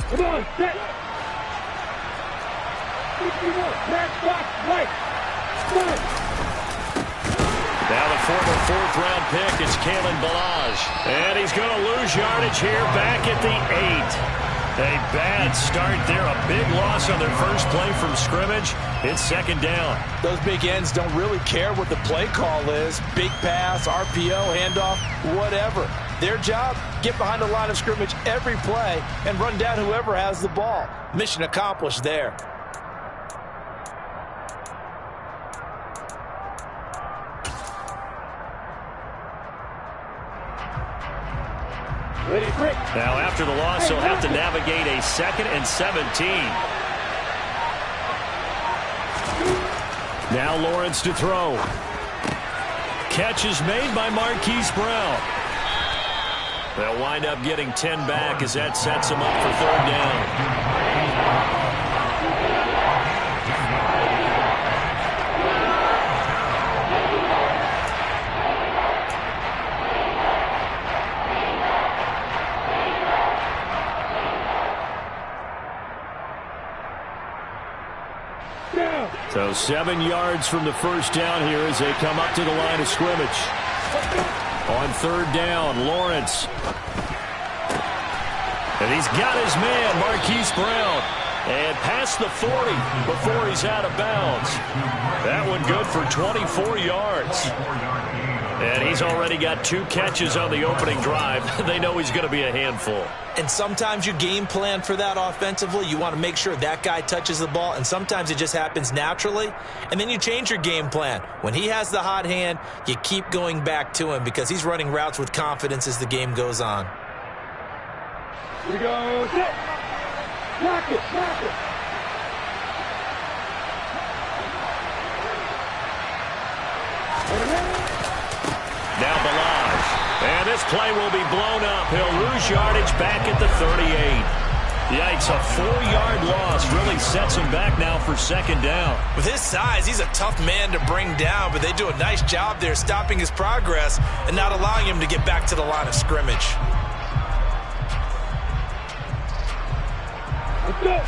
Come on, set. Back, box, right. Now the former fourth-round pick is Kalen Balaj. And he's going to lose yardage here back at the 8. A bad start there. A big loss on their first play from scrimmage. It's second down. Those big ends don't really care what the play call is. Big pass, RPO, handoff, whatever. Their job, get behind the line of scrimmage every play and run down whoever has the ball. Mission accomplished there. Now, after the loss, he'll have to navigate a 2nd and 17. Now Lawrence to throw. Catch is made by Marquise Brown. They'll wind up getting 10 back as that sets him up for third down. So 7 yards from the first down here as they come up to the line of scrimmage. On third down, Lawrence. And he's got his man, Marquise Brown. And past the 40 before he's out of bounds. That one good for 24 yards. And he's already got 2 catches on the opening drive. They know he's going to be a handful. And sometimes you game plan for that offensively. You want to make sure that guy touches the ball, and sometimes it just happens naturally. And then you change your game plan. When he has the hot hand, you keep going back to him because he's running routes with confidence as the game goes on. Here we go. Set. Lock it. Lock it. Now Balaj. And this play will be blown up. He'll lose yardage back at the 38. Yikes, a 4-yard loss really sets him back now for second down. With his size, he's a tough man to bring down, but they do a nice job there stopping his progress and not allowing him to get back to the line of scrimmage. Let's go.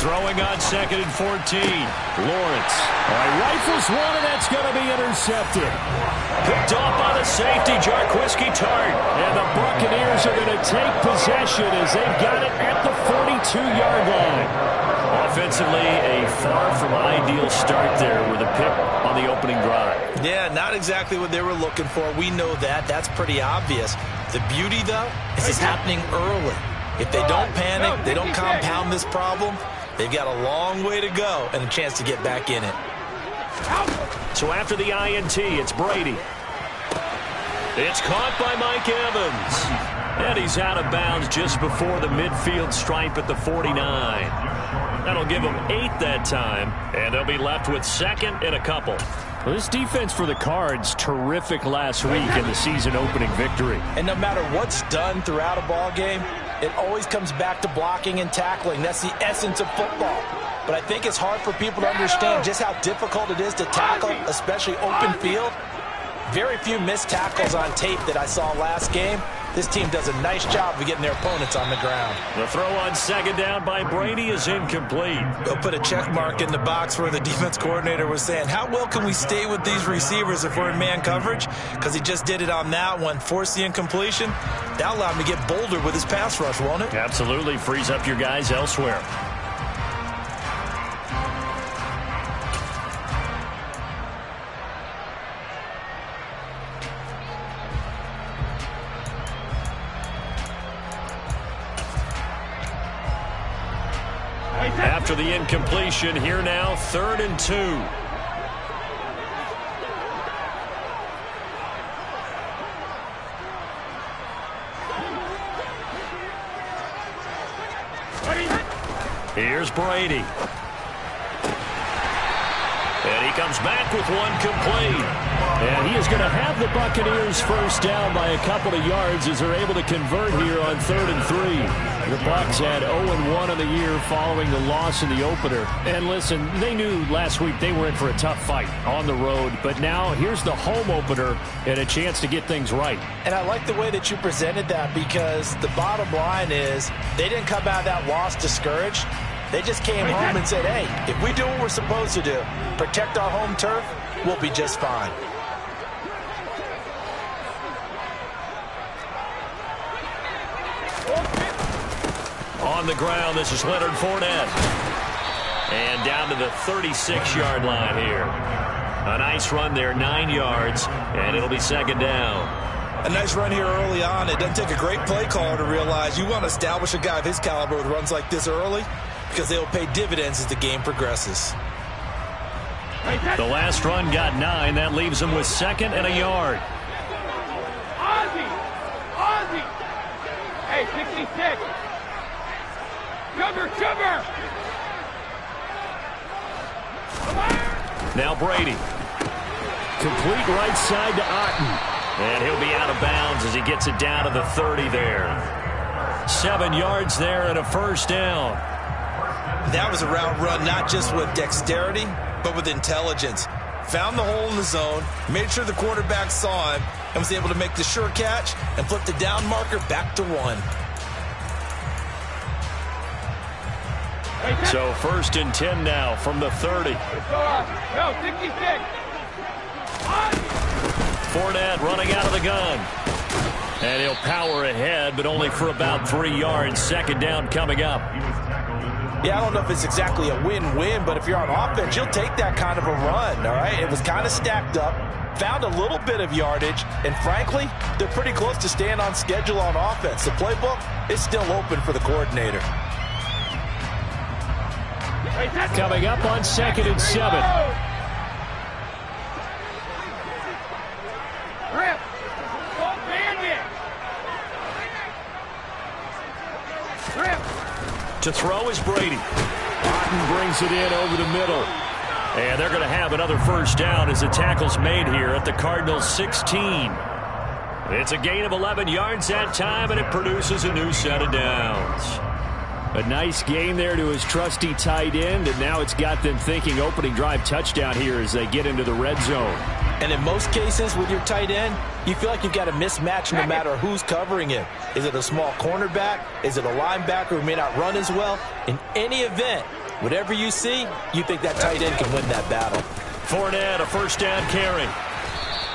Throwing on 2nd and 14. Lawrence. All right, rifles one, and that's going to be intercepted. Picked off by the safety, Jarquiski Tart. And the Buccaneers are going to take possession as they've got it at the 42-yard line. Offensively, a far from ideal start there with a pick on the opening drive. Yeah, not exactly what they were looking for. We know that. That's pretty obvious. The beauty, though, is it's happening early. If they don't panic, they don't compound this problem, they've got a long way to go and a chance to get back in it. So after the INT, it's Brady. It's caught by Mike Evans. And he's out of bounds just before the midfield stripe at the 49. That'll give them 8 that time, and they'll be left with 2nd and a couple. Well, this defense for the Cards, terrific last week in the season-opening victory. And no matter what's done throughout a ball game, it always comes back to blocking and tackling. That's the essence of football. But I think it's hard for people to understand just how difficult it is to tackle, especially open field. Very few missed tackles on tape that I saw last game. This team does a nice job of getting their opponents on the ground. The throw on 2nd down by Brady is incomplete. They'll put a check mark in the box where the defense coordinator was saying, how well can we stay with these receivers if we're in man coverage? Because he just did it on that one, forced the incompletion. That'll allow him to get bolder with his pass rush, won't it? Absolutely. Frees up your guys elsewhere. After the incompletion, here now, 3rd and 2. Here's Brady. And he comes back with one complete. And he is going to have the Buccaneers first down by a couple of yards as they're able to convert here on 3rd and 3. The Bucs had 0-1 on the year following the loss in the opener. And listen, they knew last week they were in for a tough fight on the road. But now here's the home opener and a chance to get things right. And I like the way that you presented that, because the bottom line is they didn't come out of that loss discouraged. They just came home and said, hey, if we do what we're supposed to do, protect our home turf, we'll be just fine. On the ground, this is Leonard Fournette. And down to the 36-yard line here. A nice run there, 9 yards, and it'll be 2nd down. A nice run here early on. It doesn't take a great play caller to realize you want to establish a guy of his caliber with runs like this early, because they'll pay dividends as the game progresses. The last run got 9. That leaves him with 2nd and a yard. Ozzie! Hey, 66! Cover! Now Brady. Complete right side to Otten. And he'll be out of bounds as he gets it down to the 30 there. 7 yards there and a first down. That was a route run not just with dexterity, but with intelligence. Found the hole in the zone, made sure the quarterback saw him, and was able to make the sure catch and flip the down marker back to 1. So 1st and 10 now from the 30. No, 66. Fournette running out of the gun. And he'll power ahead, but only for about 3 yards. 2nd down coming up. Yeah, I don't know if it's exactly a win-win, but if you're on offense, you'll take that kind of a run, all right? It was kind of stacked up, found a little bit of yardage, and frankly, they're pretty close to staying on schedule on offense. The playbook is still open for the coordinator. Coming up on 2nd and 7. Rip! Don't bandit! Rip! To throw is Brady. Otten brings it in over the middle. And they're going to have another first down as the tackle's made here at the Cardinals' 16. It's a gain of 11 yards that time, and it produces a new set of downs. A nice game there to his trusty tight end, and now it's got them thinking opening drive touchdown here as they get into the red zone. And in most cases with your tight end, you feel like you've got a mismatch no matter who's covering him. Is it a small cornerback? Is it a linebacker who may not run as well? In any event, whatever you see, you think that tight end can win that battle. Fournette, a first down carry.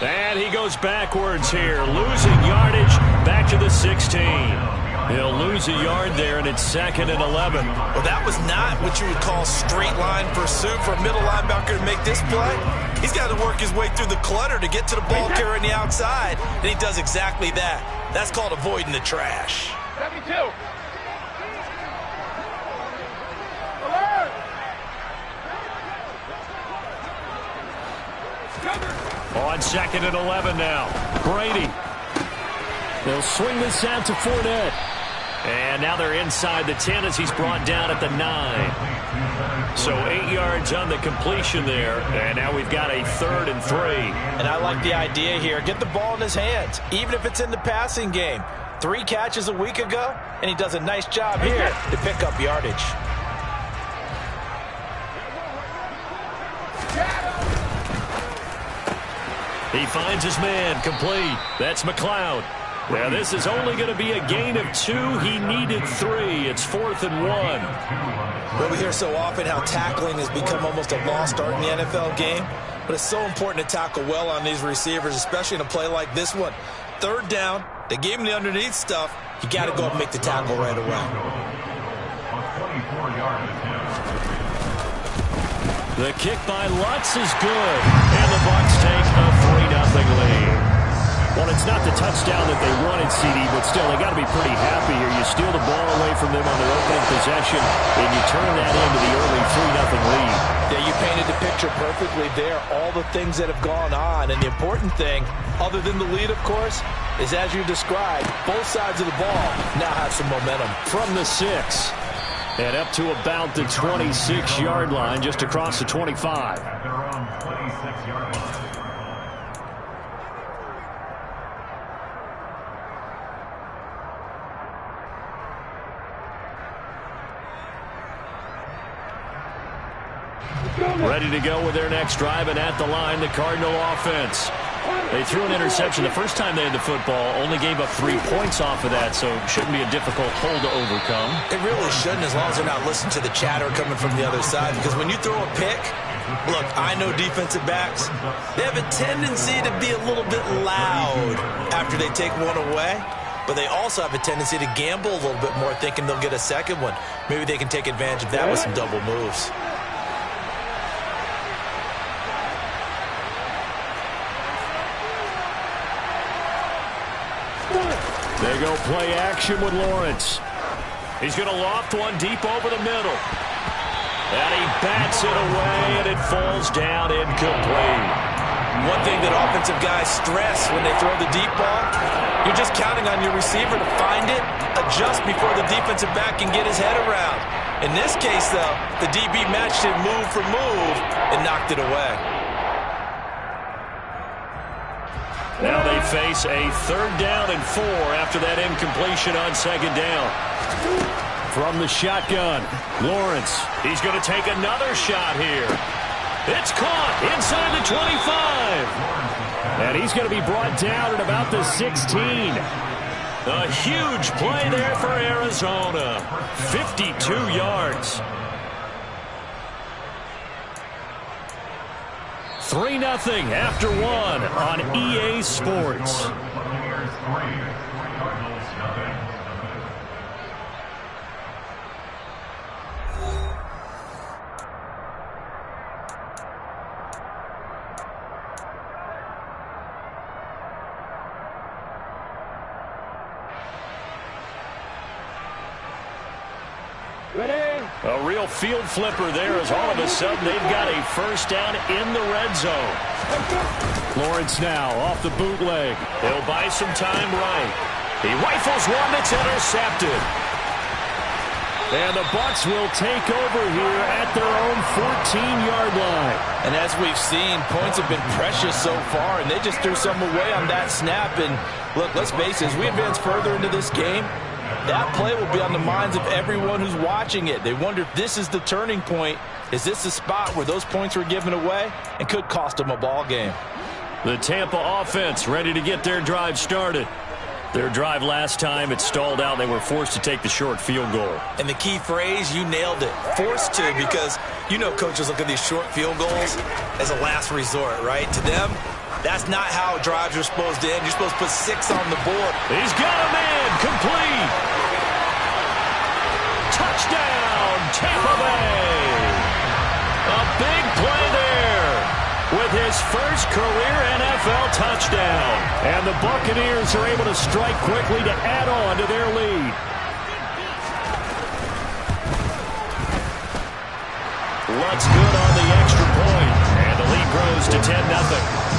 And he goes backwards here, losing yardage back to the 16. He'll lose a yard there, and it's 2nd and 11. Well, that was not what you would call straight line pursuit for a middle linebacker to make this play. He's got to work his way through the clutter to get to the ball carrier on the outside, and he does exactly that. That's called avoiding the trash. 72. On 2nd and 11 now. Brady. They'll swing this out to Fournette. And now they're inside the 10 as he's brought down at the 9. So 8 yards on the completion there. And now we've got a 3rd and 3. And I like the idea here. Get the ball in his hands, even if it's in the passing game. 3 catches a week ago, and he does a nice job here to pick up yardage. He finds his man complete. That's McLeod. Now this is only going to be a gain of 2. He needed 3. It's 4th and 1. Well, we hear so often how tackling has become almost a lost art in the NFL game. But it's so important to tackle well on these receivers, especially in a play like this one. 3rd down, they gave him the underneath stuff. You got to go and make the tackle right away. The kick by Lutz is good. And the Bucs take a 3-0 lead. Well, it's not the touchdown that they wanted, CD, but still, they got to be pretty happy here. You steal the ball away from them on their opening possession, and you turn that into the early 3-0 lead. Yeah, you painted the picture perfectly there, all the things that have gone on. And the important thing, other than the lead, of course, is as you described, both sides of the ball now have some momentum. From the 6. And up to about the 26-yard line, just across the 25. Ready to go with their next drive, and at the line, the Cardinal offense. They threw an interception the first time they had the football, only gave up 3 points off of that, so it shouldn't be a difficult hole to overcome. It really shouldn't, as long as they're not listening to the chatter coming from the other side, because when you throw a pick, look, I know defensive backs, they have a tendency to be a little bit loud after they take one away, but they also have a tendency to gamble a little bit more, thinking they'll get a second one. Maybe they can take advantage of that with some double moves. They go play action with Lawrence. He's going to loft one deep over the middle. And he bats it away, and it falls down incomplete. One thing that offensive guys stress when they throw the deep ball, you're just counting on your receiver to find it, adjust before the defensive back can get his head around. In this case, though, the DB matched it move for move and knocked it away. Now they face a 3rd down and 4 after that incompletion on 2nd down. From the shotgun, Lawrence. He's going to take another shot here. It's caught inside the 25. And he's going to be brought down at about the 16. A huge play there for Arizona. 52 yards. 3-0 after 1 on EA Sports. A real field flipper there, as all of a sudden they've got a 1st down in the red zone. Lawrence now off the bootleg. He'll buy some time right. He rifles one that's intercepted. And the Bucs will take over here at their own 14-yard line. And as we've seen, points have been precious so far, and they just threw some away on that snap. And look, let's face it, as we advance further into this game, that play will be on the minds of everyone who's watching it. They wonder if this is the turning point. Is this the spot where those points were given away and could cost them a ball game? The Tampa offense ready to get their drive started. Their drive last time, it stalled out. They were forced to take the short field goal. And the key phrase, you nailed it. Forced to, because you know coaches look at these short field goals as a last resort, right? To them, that's not how drives are supposed to end. You're supposed to put 6 on the board. He's got a man. Complete. Touchdown, Tampa Bay. A big play there with his first career NFL touchdown. And the Buccaneers are able to strike quickly to add on to their lead. Lutz good on the extra point, and the lead grows to 10-0.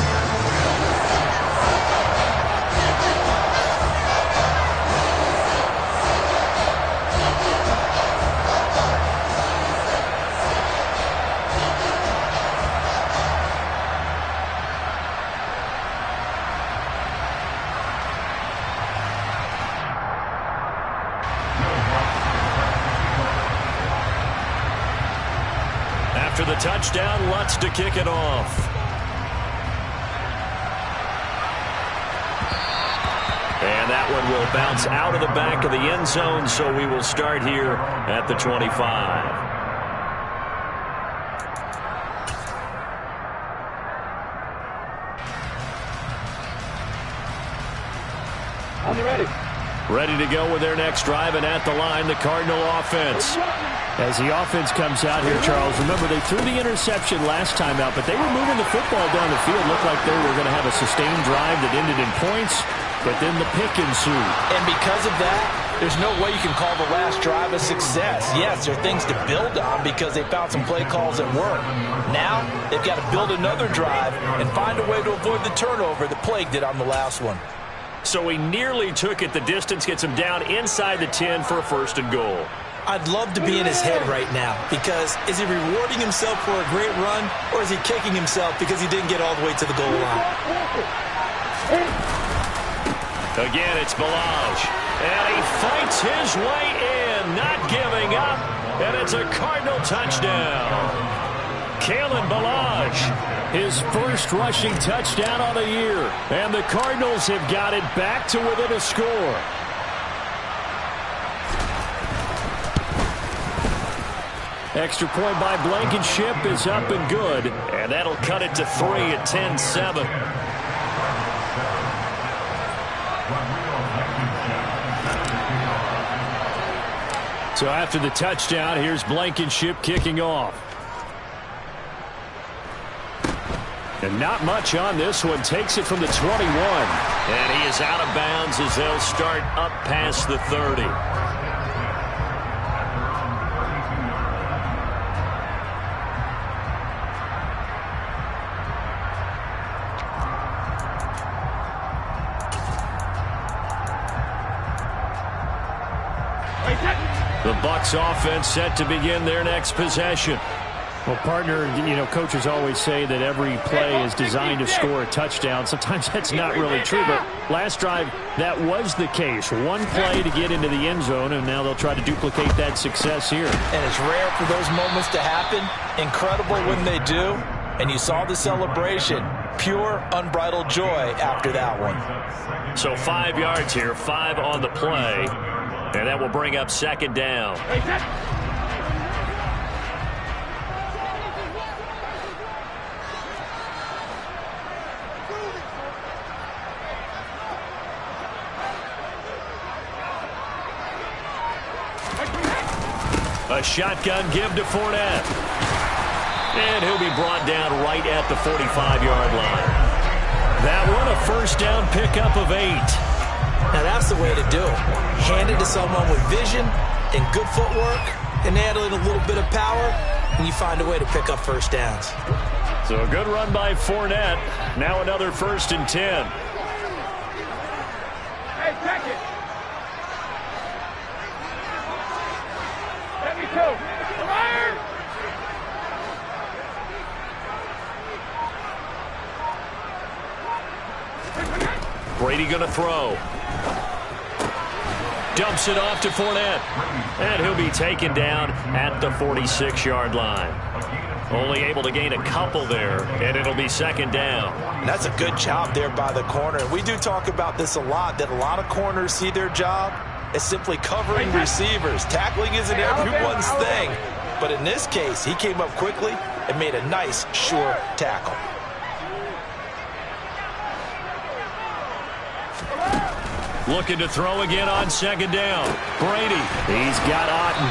After the touchdown, Lutz to kick it off. And that one will bounce out of the back of the end zone, so we will start here at the 25. On the ready. Ready to go with their next drive, and at the line, the Cardinal offense. As the offense comes out here, Charles, remember they threw the interception last time out, but they were moving the football down the field. Looked like they were going to have a sustained drive that ended in points, but then the pick ensued. And because of that, there's no way you can call the last drive a success. Yes, there are things to build on because they found some play calls that work. Now, they've got to build another drive and find a way to avoid the turnover that plagued it on the last one. So he nearly took it the distance, gets him down inside the 10 for a 1st and goal. I'd love to be in his head right now, because is he rewarding himself for a great run, or is he kicking himself because he didn't get all the way to the goal line? Again, it's Balaj. And he fights his way in, not giving up. And it's a Cardinal touchdown. Kalen Ballage, his first rushing touchdown on the year. And the Cardinals have got it back to within a score. Extra point by Blankenship is up and good. And that'll cut it to 3 at 10-7. So after the touchdown, here's Blankenship kicking off. And not much on this one. Takes it from the 21. And he is out of bounds as they'll start up past the 30. The Bucs offense set to begin their next possession. Well, partner, coaches always say that every play is designed to score a touchdown. Sometimes that's not really true, but last drive, that was the case. One play to get into the end zone, and now they'll try to duplicate that success here. And it's rare for those moments to happen. Incredible when they do. And you saw the celebration. Pure, unbridled joy after that one. So 5 yards here, 5 on the play. And that will bring up second down. A shotgun give to Fournette. And he'll be brought down right at the 45-yard line. That one, a first down pickup of 8. Now that's the way to do it. Hand it to someone with vision and good footwork and handling a little bit of power, and you find a way to pick up first downs. So a good run by Fournette. Now another 1st and 10. Hey, check it. Let me go. Fire! Brady going to throw. Dumps it off to Fournette. And he'll be taken down at the 46-yard line. Only able to gain a couple there, and it'll be second down. That's a good job there by the corner. We do talk about this a lot, that a lot of corners see their job as simply covering receivers. Tackling isn't everyone's thing. But in this case, he came up quickly and made a nice, sure tackle. Looking to throw again on second down. Brady, he's got Otten.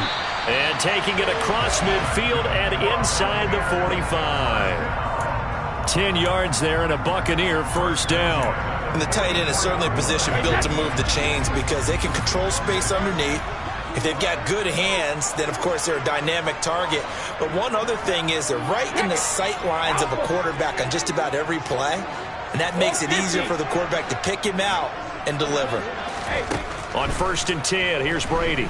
And taking it across midfield and inside the 45. 10 yards there and a Buccaneer first down. And the tight end is certainly a position built to move the chains because they can control space underneath. If they've got good hands, then of course they're a dynamic target. But one other thing is they're right in the sight lines of a quarterback on just about every play. And that makes it easier for the quarterback to pick him out and deliver. On 1st and 10, here's Brady.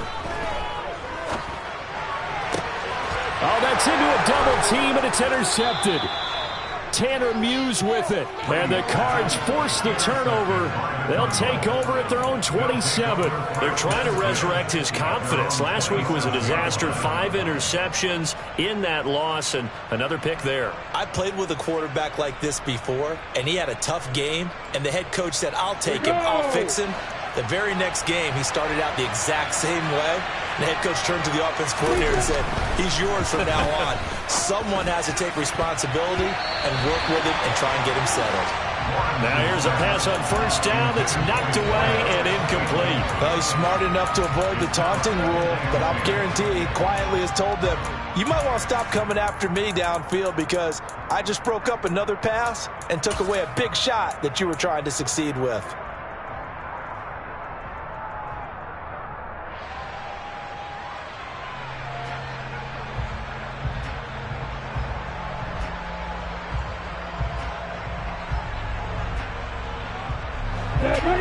Oh, that's into a double team, and it's intercepted. Tanner Muse with it. And the Cards force the turnover. They'll take over at their own 27. They're trying to resurrect his confidence. Last week was a disaster. 5 interceptions in that loss, and another pick there. I played with a quarterback like this before, and he had a tough game, and the head coach said, I'll take him, I'll fix him. The very next game, he started out the exact same way. The head coach turned to the offense coordinator and said, he's yours from now on. Someone has to take responsibility and work with him and try and get him settled. Now here's a pass on first down that's knocked away and incomplete. Well, he's smart enough to avoid the taunting rule, but I'll guarantee he quietly has told them, you might want to stop coming after me downfield because I just broke up another pass and took away a big shot that you were trying to succeed with.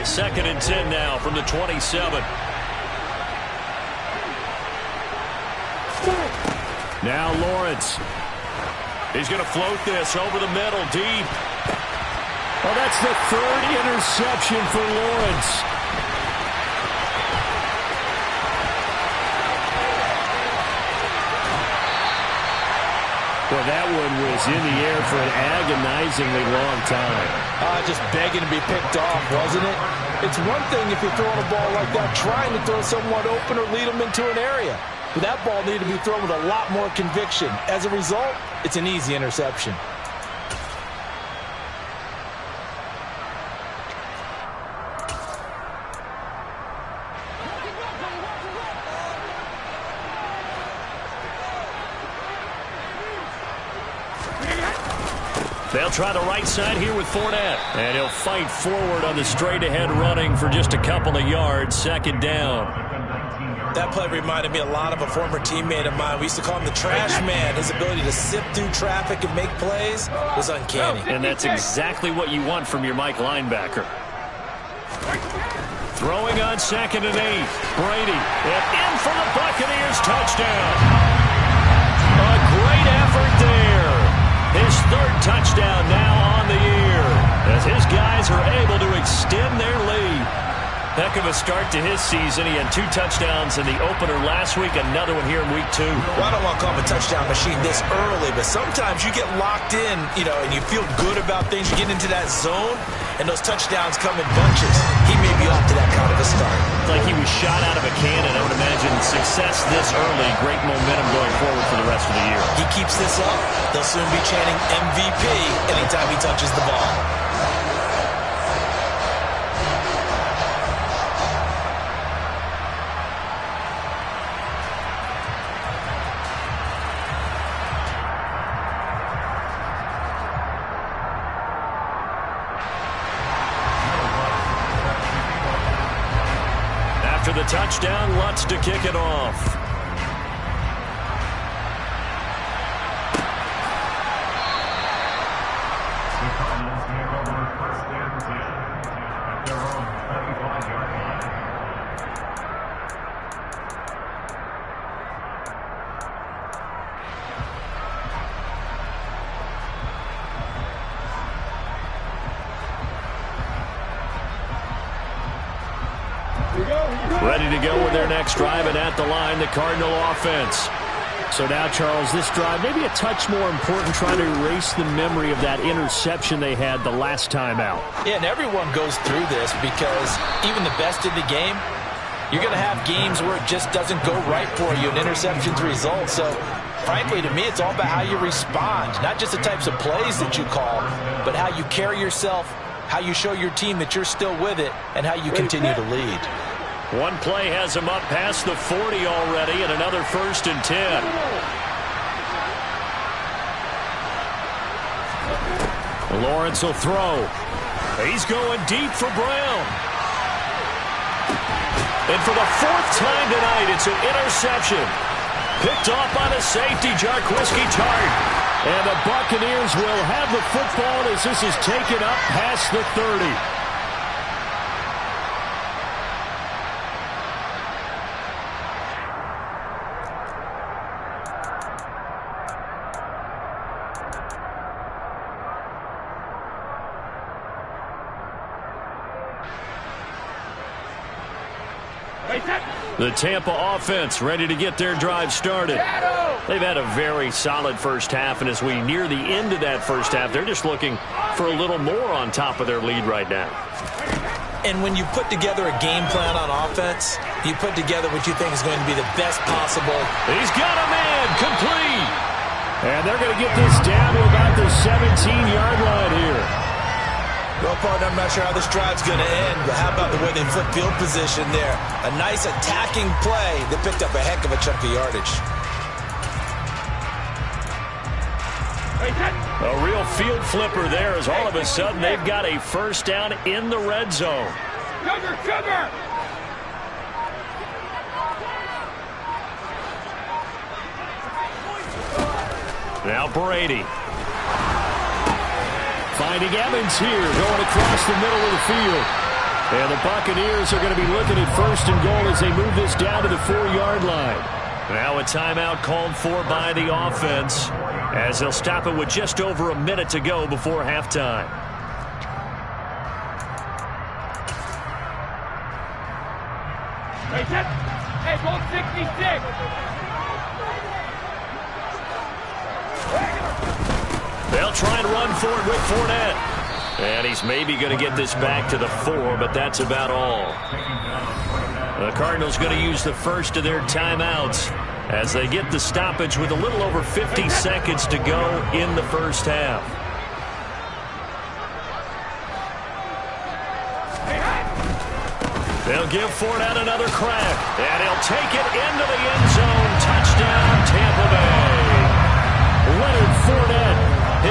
Second and 10 now from the 27. Now Lawrence. He's going to float this over the middle, deep. Oh, that's the 3rd interception for Lawrence. Well, that one was in the air for an agonizingly long time. Just begging to be picked off, wasn't it? It's one thing if you're throwing a ball like that, trying to throw someone open or lead them into an area. But that ball needed to be thrown with a lot more conviction. As a result, it's an easy interception. They'll try the right side here with Fournette. And he'll fight forward on the straight-ahead running for just a couple of yards. Second down. That play reminded me a lot of a former teammate of mine. We used to call him the trash man. His ability to sift through traffic and make plays was uncanny. And that's exactly what you want from your Mike linebacker. Throwing on 2nd and 8. Brady. And in for the Buccaneers touchdown. A great effort there. His 3rd touchdown now on the year as his guys are able to extend their lead. Heck of a start to his season. He had 2 touchdowns in the opener last week, another one here in week 2. Well, I don't want to call him a touchdown machine this early, but sometimes you get locked in, and you feel good about things. You get into that zone, and those touchdowns come in bunches. He may be off to that kind of a start. Like he was shot out of a cannon. I would imagine success this early, great momentum going forward for the rest of the year. He keeps this up, they'll soon be chanting MVP anytime he touches the ball. The touchdown, Lutz to kick it off. Ready to go with their next drive, and at the line, the Cardinal offense. So now, Charles, this drive maybe a touch more important, trying to erase the memory of that interception they had the last time out. Yeah, and everyone goes through this because even the best in the game, you're going to have games where it just doesn't go right for you, and interceptions result. So, frankly, to me, it's all about how you respond, not just the types of plays that you call, but how you carry yourself, how you show your team that you're still with it, and how you continue to lead. One play has him up past the 40 already, and another 1st and 10. Lawrence will throw. He's going deep for Brown. And for the 4th time tonight, it's an interception. Picked off by the safety, Jarquiski Tart. And the Buccaneers will have the football as this is taken up past the 30. The Tampa offense ready to get their drive started. They've had a very solid first half, and as we near the end of that first half, they're just looking for a little more on top of their lead right now. And when you put together a game plan on offense, you put together what you think is going to be the best possible. He's got a man complete. And they're going to get this down to about the 17-yard line here. Well, partner, I'm not sure how this drive's going to end, but how about the way they flip field position there? A nice attacking play that picked up a heck of a chunk of yardage. A real field flipper there as all of a sudden they've got a first down in the red zone. Sugar! Now Brady. Finding Evans here, going across the middle of the field. And the Buccaneers are going to be looking at 1st and goal as they move this down to the 4-yard line. Now a timeout called for by the offense as they'll stop it with just over a minute to go before halftime. Hey, ball 66. try and run for it with Fournette. And he's maybe going to get this back to the 4, but that's about all. The Cardinals going to use the first of their timeouts as they get the stoppage with a little over 50 seconds to go in the first half. They'll give Fournette another crack, and he'll take it into the end zone. Touchdown, Tampa Bay. Leonard Fournette,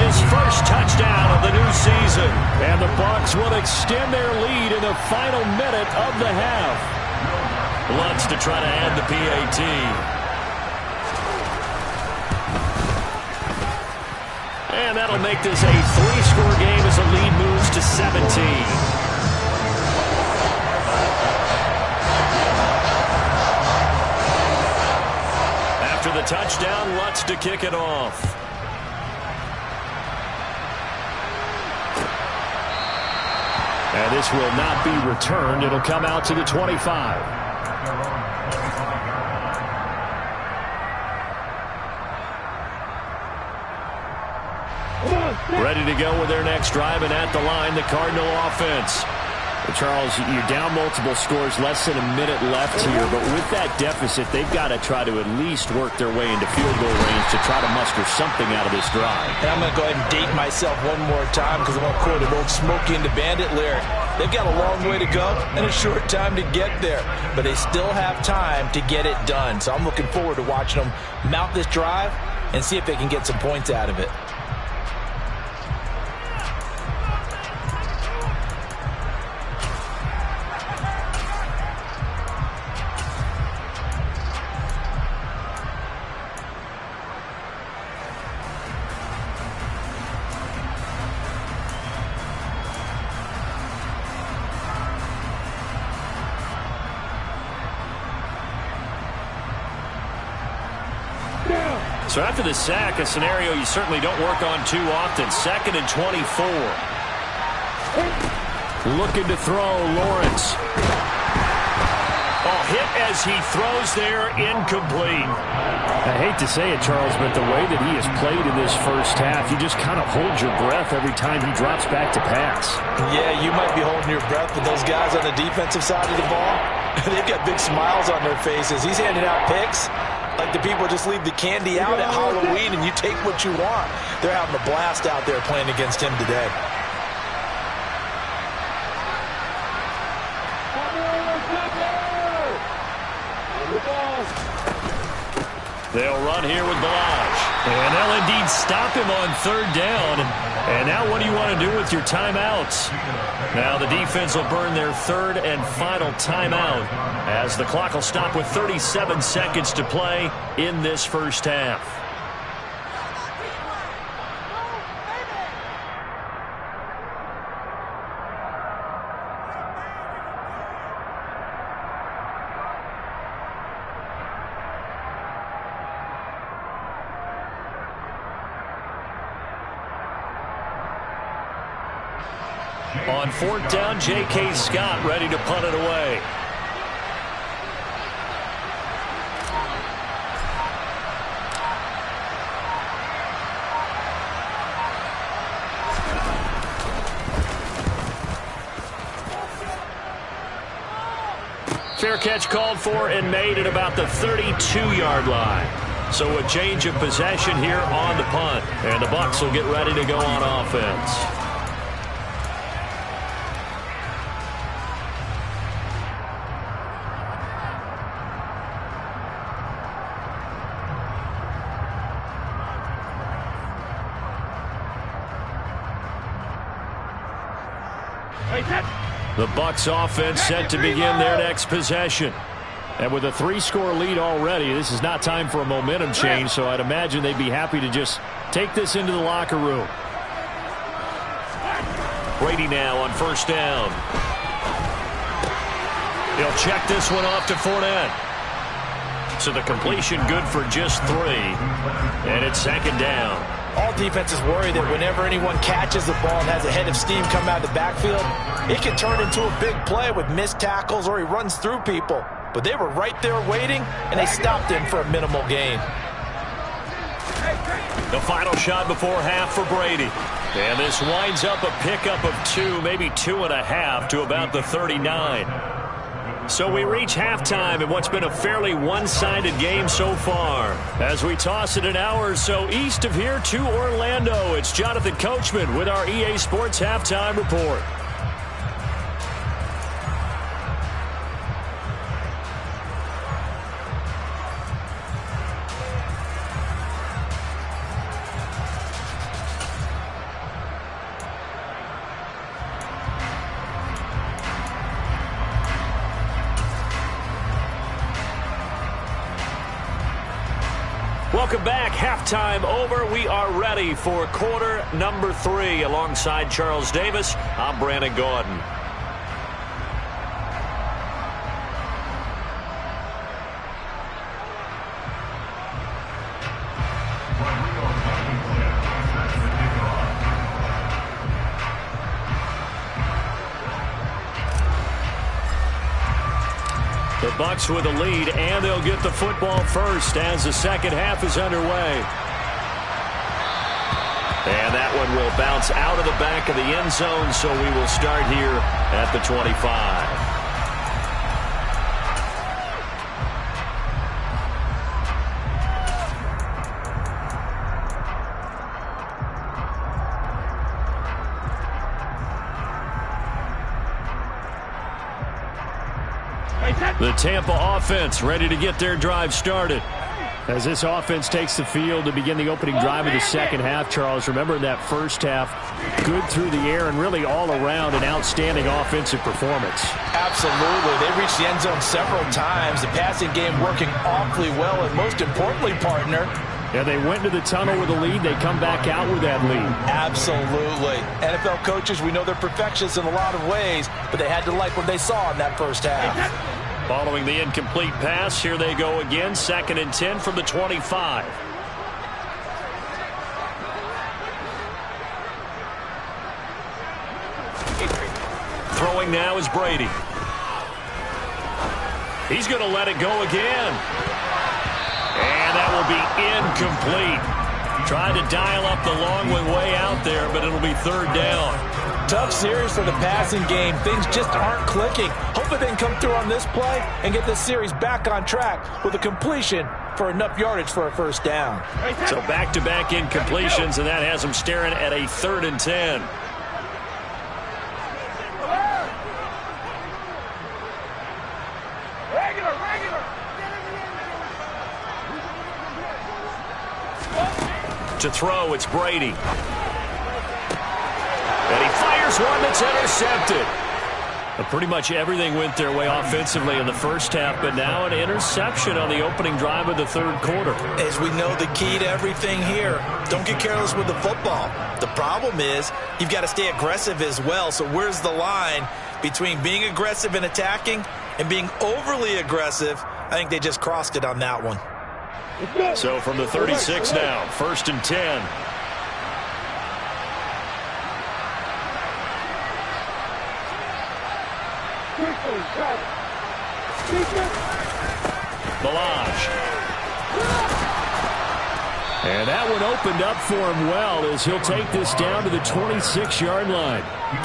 his first touchdown of the new season. And the Bucs will extend their lead in the final minute of the half. Lutz to try to add the PAT. And that'll make this a 3-score game as the lead moves to 17. After the touchdown, Lutz to kick it off. And this will not be returned. It'll come out to the 25. Ready to go with their next drive, and at the line, the Cardinal offense. Well, Charles, you're down multiple scores, less than a minute left here, but with that deficit, they've got to try to at least work their way into field goal range to try to muster something out of this drive. And I'm going to go ahead and date myself one more time because I'm going to quote an old Smokey and the Bandit lyric. They've got a long way to go and a short time to get there, but they still have time to get it done. So I'm looking forward to watching them mount this drive and see if they can get some points out of it. So after the sack, a scenario you certainly don't work on too often. 2nd and 24. Looking to throw, Lawrence. Oh, hit as he throws there, incomplete. I hate to say it, Charles, but the way that he has played in this first half, you just kind of hold your breath every time he drops back to pass. Yeah, you might be holding your breath, but those guys on the defensive side of the ball, they've got big smiles on their faces. He's handing out picks like the people just leave the candy out at Halloween and you take what you want. They're having a blast out there playing against him today. They'll run here with Balaj. And they'll indeed stop him on 3rd down. And now what do you want to do with your timeouts? Now the defense will burn their 3rd and final timeout as the clock will stop with 37 seconds to play in this first half. On 4th down, J.K. Scott ready to punt it away. Fair catch called for and made at about the 32-yard line. So a change of possession here on the punt. And the Bucs will get ready to go on offense. The Bucs offense set to begin their next possession. And with a 3-score lead already, this is not time for a momentum change, so I'd imagine they'd be happy to just take this into the locker room. Brady now on 1st down. He'll check this one off to Fournette. So the completion good for just 3. And it's 2nd down. All defenses worry that whenever anyone catches the ball and has a head of steam come out of the backfield, it can turn into a big play with missed tackles or he runs through people. But they were right there waiting, and they stopped him for a minimal gain. The final shot before half for Brady. And this winds up a pickup of 2, maybe 2.5 to about the 39. So we reach halftime in what's been a fairly one-sided game so far. As we toss it an hour or so east of here to Orlando, it's Jonathan Coachman with our EA Sports Halftime Report. Welcome back. Halftime over. We are ready for quarter number 3. Alongside Charles Davis, I'm Brandon Gaudin. The Bucs with a lead, and they'll get the football first as the second half is underway. And that one will bounce out of the back of the end zone, so we will start here at the 25. The Tampa offense ready to get their drive started. As this offense takes the field to begin the opening drive of the second half, Charles, remember in that first half, good through the air and really all around an outstanding offensive performance. Absolutely. They reached the end zone several times. The passing game working awfully well, and most importantly, partner, yeah, they went to the tunnel with a lead. They come back out with that lead. Absolutely. NFL coaches, we know they're perfectionists in a lot of ways, but they had to like what they saw in that first half. Following the incomplete pass, here they go again. 2nd and 10 from the 25. Throwing now is Brady. He's going to let it go again. And that will be incomplete. Tried to dial up the long one way out there, but it'll be 3rd down. Tough series for the passing game. Things just aren't clicking. Hopefully they can come through on this play and get this series back on track with a completion for enough yardage for a 1st down. So back-to-back incompletions, and that has them staring at a 3rd and 10. To throw, it's Brady. And he fires one that's intercepted. Pretty much everything went their way offensively in the first half, but now an interception on the opening drive of the 3rd quarter. As we know, the key to everything here, don't get careless with the football. The problem is you've got to stay aggressive as well. So where's the line between being aggressive and attacking and being overly aggressive? I think they just crossed it on that one. So from the 36 now, 1st and 10. Balaj. And that one opened up for him well as he'll take this down to the 26-yard line.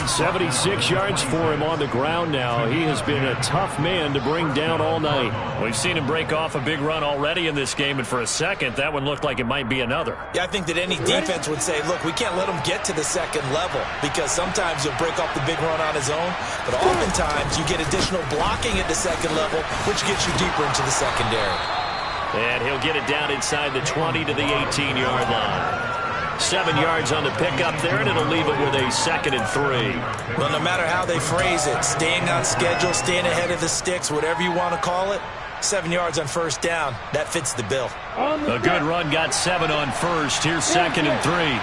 76 yards for him on the ground now. He has been a tough man to bring down all night. We've seen him break off a big run already in this game, and for a second, that one looked like it might be another. Yeah, I think that any defense would say, look, we can't let him get to the 2nd level because sometimes he'll break off the big run on his own, but oftentimes you get additional blocking at the 2nd level, which gets you deeper into the secondary. And he'll get it down inside the 20 to the 18-yard line. 7 yards on the pickup there, and it'll leave it with a 2nd and 3. Well, no matter how they phrase it, staying on schedule, staying ahead of the sticks, whatever you want to call it, 7 yards on 1st down, that fits the bill. A good run got 7 on 1st. Here's 2nd and 3.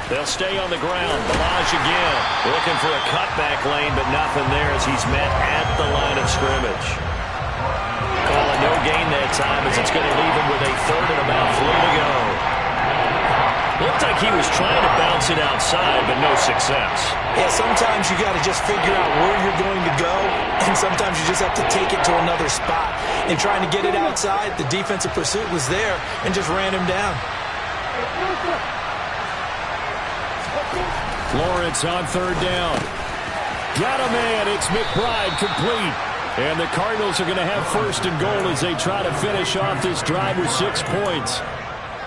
They'll stay on the ground. Balaj again. Looking for a cutback lane, but nothing there as he's met at the line of scrimmage. Calling no gain that time as it's going to leave him with a 3rd and about 3 to go. Looked like he was trying to bounce it outside, but no success. Yeah, sometimes sometimes you got to just figure out where you're going to go, and sometimes you just have to take it to another spot. And trying to get it outside, the defensive pursuit was there and just ran him down. Lawrence on third down. Got a man. It's McBride complete. And the Cardinals are going to have first and goal as they try to finish off this drive with 6 points.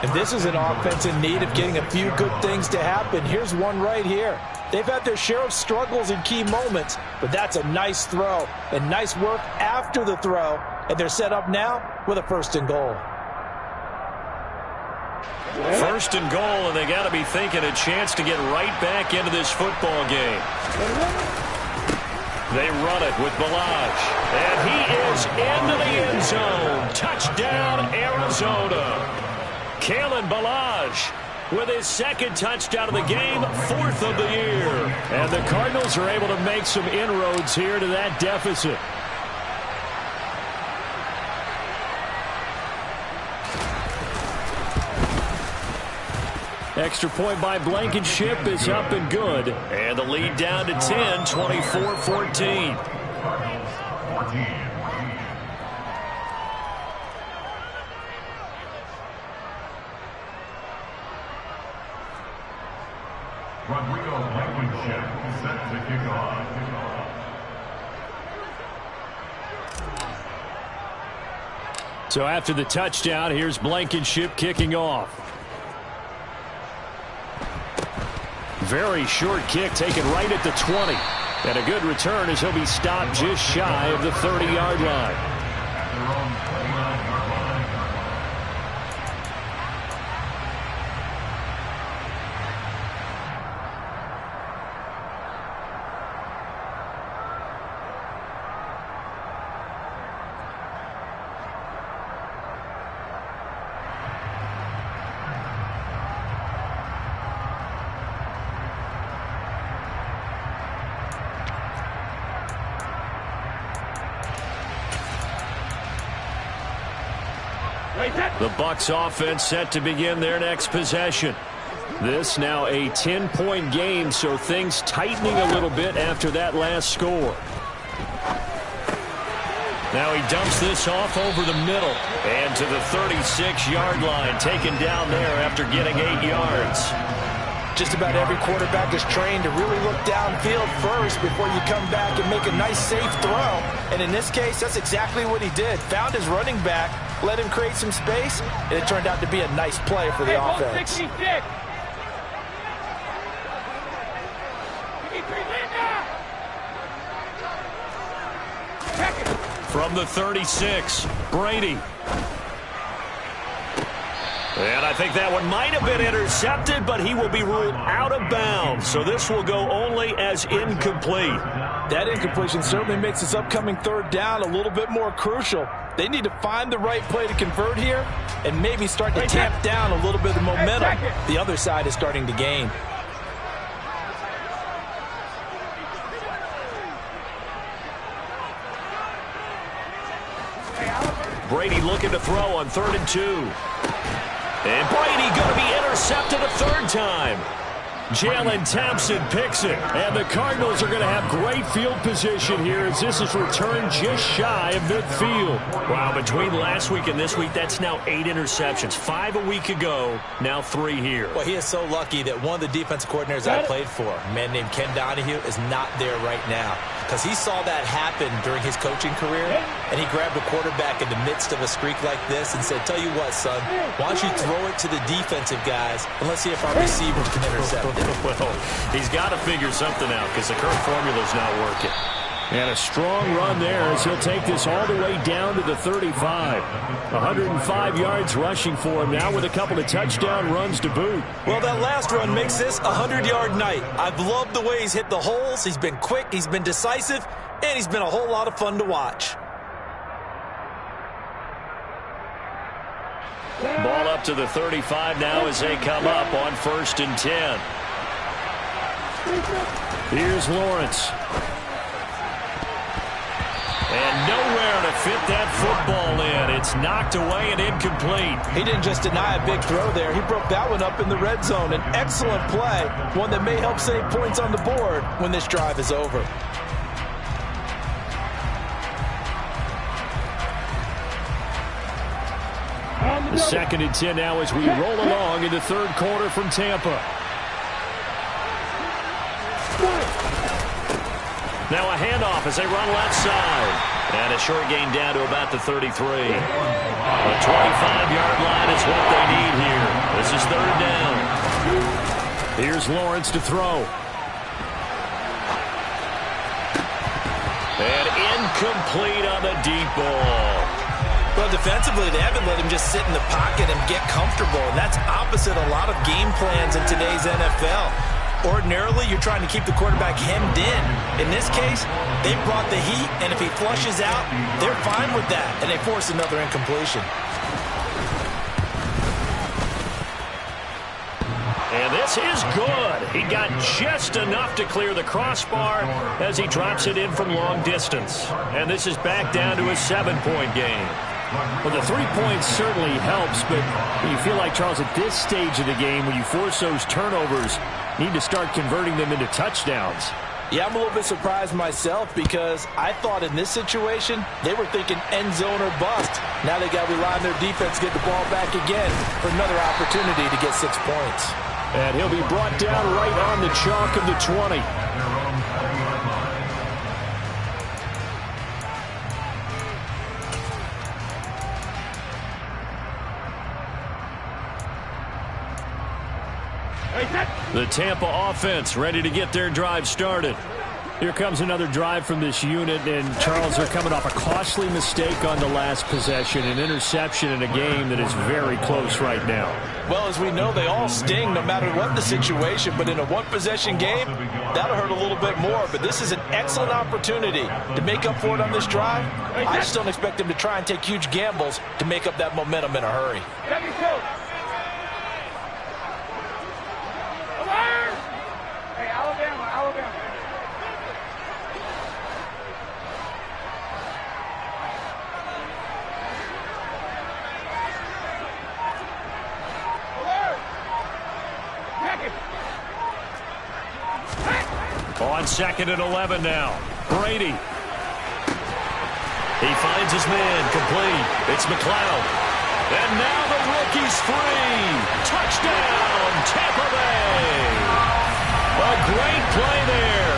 And this is an offense in need of getting a few good things to happen. Here's one right here. They've had their share of struggles in key moments, but that's a nice throw and nice work after the throw. And they're set up now with a first and goal. First and goal, and they got to be thinking a chance to get right back into this football game. They run it with Balaj, and he is into the end zone. Touchdown, Arizona. Kalen Balaj with his second touchdown of the game, 4th of the year. And the Cardinals are able to make some inroads here to that deficit. Extra point by Blankenship is up and good. And the lead down to 10, 24-14. Rodrigo Blankenship set to kick off. So after the touchdown, here's Blankenship kicking off. Very short kick taken right at the 20. And a good return as he'll be stopped just shy of the 30-yard line. The Bucs offense set to begin their next possession. This now a 10-point game, so things tightening a little bit after that last score. Now he dumps this off over the middle and to the 36-yard line, taken down there after getting 8 yards. Just about every quarterback is trained to really look downfield first before you come back and make a nice, safe throw. And in this case, that's exactly what he did. Found his running back, let him create some space, and it turned out to be a nice play for the offense. 66. From the 36, Brady. And I think that one might have been intercepted, but he will be ruled out of bounds. So this will go only as incomplete. That incompletion certainly makes this upcoming third down a little bit more crucial. They need to find the right play to convert here and maybe start to tamp down a little bit of momentum. The other side is starting to gain. Brady looking to throw on 3rd and 2. And Brady going to be intercepted a third time. Jalen Thompson picks it. And the Cardinals are going to have great field position here as this is returned just shy of midfield. Wow, between last week and this week, that's now 8 interceptions. 5 a week ago, now 3 here. Well, he is so lucky that one of the defensive coordinators I played for, a man named Ken Donahue, is not there right now. Because he saw that happen during his coaching career, and he grabbed a quarterback in the midst of a streak like this and said, tell you what, son, why don't you throw it to the defensive guys, and let's see if our receivers can intercept it. Well, he's got to figure something out because the current formula's not working. And a strong run there as he'll take this all the way down to the 35. 105 yards rushing for him now with a couple of touchdown runs to boot. Well, that last run makes this a 100-yard night. I've loved the way he's hit the holes. He's been quick, he's been decisive, and he's been a whole lot of fun to watch. Ball up to the 35 now as they come up on 1st and 10. Here's Lawrence. And nowhere to fit that football in. it's knocked away and incomplete. He didn't just deny a big throw there. He broke that one up in the red zone. An excellent play, one that may help save points on the board when this drive is over. The 2nd and 10 now as we roll along in the third quarter from Tampa. Now a handoff as they run left side. And a short gain down to about the 33. A 25-yard line is what they need here. This is 3rd down. Here's Lawrence to throw. And incomplete on the deep ball. Well, defensively, they haven't let him just sit in the pocket and get comfortable. And that's opposite a lot of game plans in today's NFL. Ordinarily, you're trying to keep the quarterback hemmed in. In this case, they brought the heat, and if he flushes out, they're fine with that, and they force another incompletion. And this is good. He got just enough to clear the crossbar as he drops it in from long distance. And this is back down to a 7-point game. Well, the 3 points certainly helps, but you feel like, Charles, at this stage of the game, when you force those turnovers, you need to start converting them into touchdowns. Yeah, I'm a little bit surprised myself because I thought in this situation, they were thinking end zone or bust. Now they got to rely on their defense to get the ball back again for another opportunity to get 6 points. And he'll be brought down right on the chalk of the 20. The Tampa offense ready to get their drive started. Here comes another drive from this unit, and Charles, are coming off a costly mistake on the last possession, an interception in a game that is very close right now. Well, as we know, they all sting no matter what the situation, but in a one-possession game, that'll hurt a little bit more. But this is an excellent opportunity to make up for it on this drive. I just don't expect them to try and take huge gambles to make up that momentum in a hurry. On 2nd and 11 now. Brady. He finds his man complete. It's McLeod. And now the rookie's free. Touchdown, Tampa Bay. A great play there.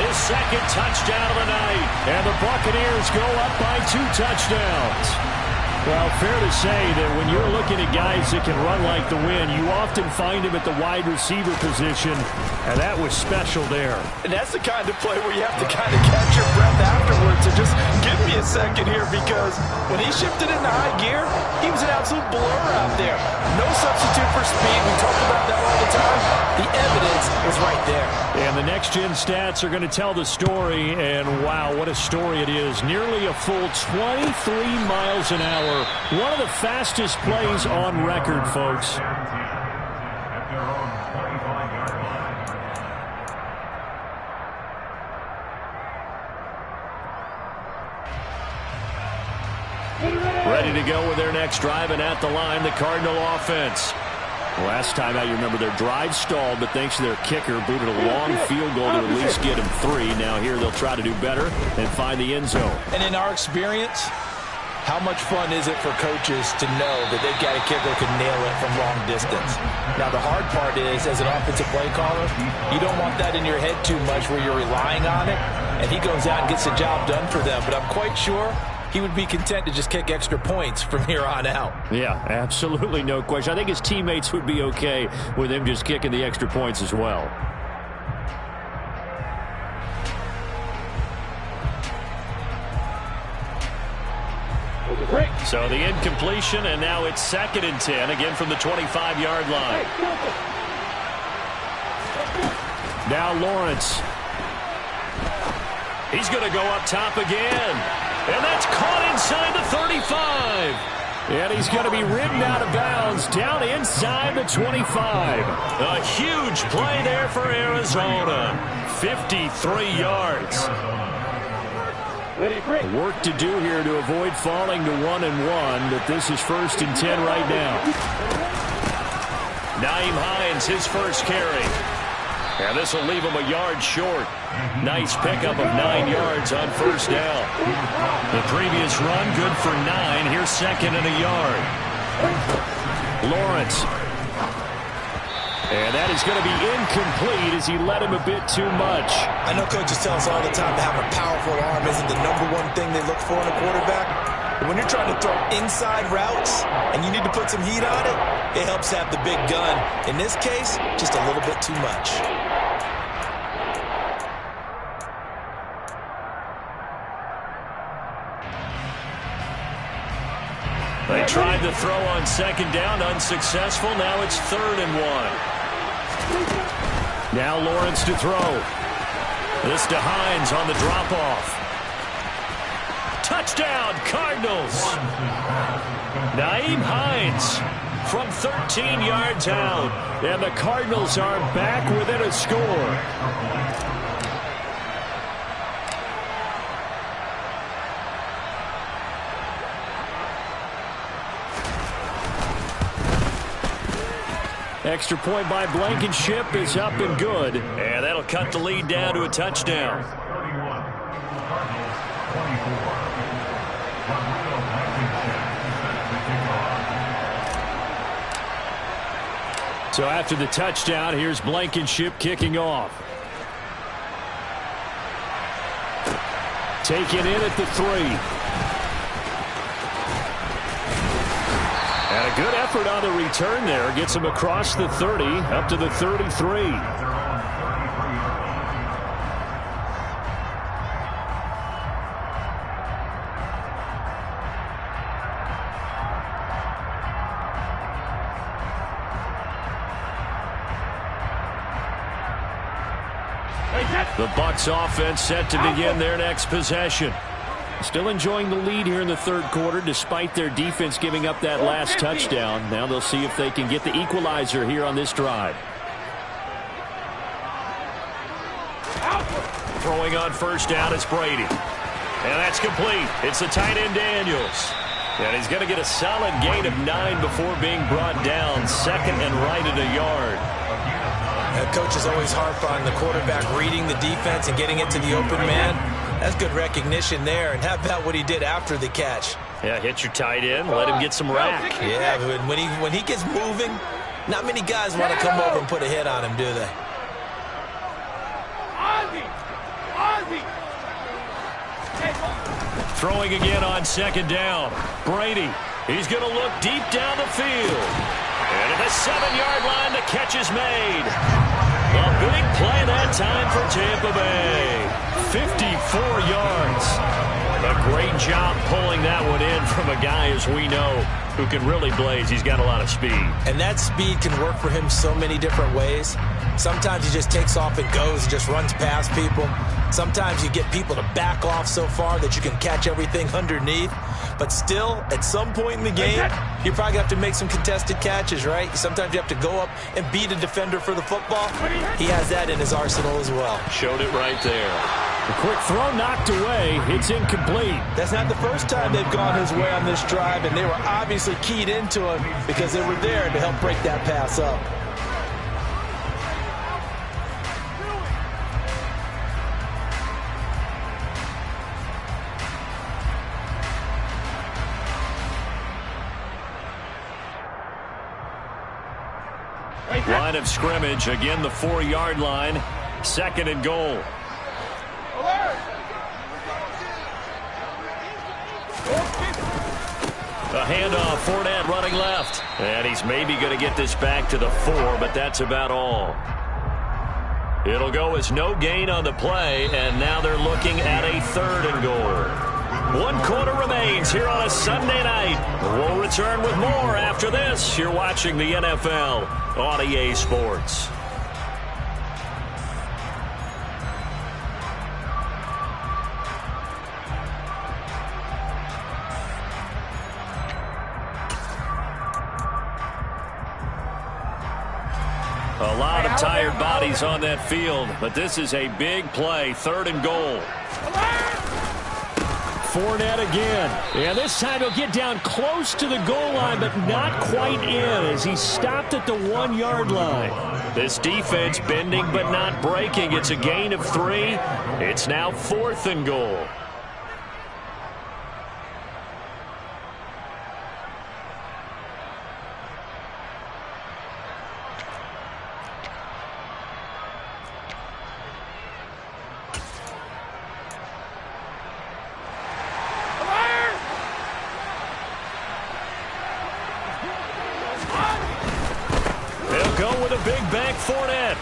His 2nd touchdown of the night. And the Buccaneers go up by 2 touchdowns. Well, fair to say that when you're looking at guys that can run like the wind, you often find him at the wide receiver position, and that was special there. And that's the kind of play where you have to kind of catch your breath afterwards and just give me a second here, because when he shifted into high gear, he was an absolute blur out there. No substitute for speed. We talk about that all the time. The evidence was right there. And the next-gen stats are going to tell the story, and wow, what a story it is. Nearly a full 23 miles an hour. One of the fastest plays on record, folks. Ready to go with their next drive, and at the line, the Cardinal offense. Last time out, you remember their drive stalled, but thanks to their kicker, booted a long field goal to at least get them 3. Now here they'll try to do better and find the end zone. And in our experience, how much fun is it for coaches to know that they've got a kicker who can nail it from long distance? Now, the hard part is, as an offensive play caller, you don't want that in your head too much where you're relying on it, and he goes out and gets the job done for them. But I'm quite sure he would be content to just kick extra points from here on out. Yeah, absolutely no question. I think his teammates would be okay with him just kicking the extra points as well. So the incompletion, and now it's 2nd and 10, again from the 25-yard line. Now Lawrence. He's going to go up top again. And that's caught inside the 35. And he's going to be ridden out of bounds down inside the 25. A huge play there for Arizona. 53 yards. Work to do here to avoid falling to 1-1, but this is 1st and 10 right now. Nyheim Hines, his first carry. And this will leave him a yard short. Nice pickup of 9 yards on 1st down. The previous run, good for 9. Here's 2nd and a yard. Lawrence. And that is going to be incomplete as he led him a bit too much. I know coaches tell us all the time that having a powerful arm isn't the #1 thing they look for in a quarterback. But when you're trying to throw inside routes and you need to put some heat on it, it helps have the big gun. In this case, just a little bit too much. They tried to throw on 2nd down, unsuccessful. Now it's 3rd and 1. Now Lawrence to throw. This to Hines on the drop-off. Touchdown, Cardinals. Nyheim Hines from 13 yards out. And the Cardinals are back within a score. Extra point by Blankenship is up and good. And that'll cut the lead down to a touchdown. So after the touchdown, here's Blankenship kicking off. Taken in at the 3. And a good effort on the return there. Gets him across the 30, up to the 33. The Bucs offense set to begin their next possession. Still enjoying the lead here in the 3rd quarter despite their defense giving up that last touchdown. Now they'll see if they can get the equalizer here on this drive. Throwing on 1st down, it's Brady. And that's complete. It's the tight end Daniels. And he's going to get a solid gain of 9 before being brought down. 2nd and right at a yard. Coaches always harp on the quarterback reading the defense and getting it to the open man. That's good recognition there. And how about what he did after the catch? Yeah, hit your tight end, let him get some rack. Yeah, but when he gets moving, not many guys want to come over and put a hit on him, do they? Throwing again on 2nd down. Brady, he's going to look deep down the field. And at the 7-yard line, the catch is made. A big play that time for Tampa Bay. 54 yards. A great job pulling that one in from a guy, as we know, who can really blaze. He's got a lot of speed. And that speed can work for him so many different ways. Sometimes he just takes off and goes, just runs past people. Sometimes you get people to back off so far that you can catch everything underneath. But still, at some point in the game, you're probably going to have to make some contested catches, right? Sometimes you have to go up and beat a defender for the football. He has that in his arsenal as well. Showed it right there. A quick throw knocked away. It's incomplete. That's not the first time they've gone his way on this drive, and they were obviously keyed into him because they were there to help break that pass up. Line of scrimmage, again the 4-yard line. 2nd and goal. A handoff, Fournette running left. And he's maybe going to get this back to the 4, but that's about all. It'll go as no gain on the play, and now they're looking at a 3rd and goal. 1 quarter remains here on a Sunday night. We'll return with more after this. You're watching the NFL on EA Sports. A lot of tired bodies on that field, but this is a big play. 3rd and goal. Fournette again. And this time he'll get down close to the goal line, but not quite in as he stopped at the 1-yard line. This defense bending but not breaking. It's a gain of 3. It's now 4th and goal. Fournette.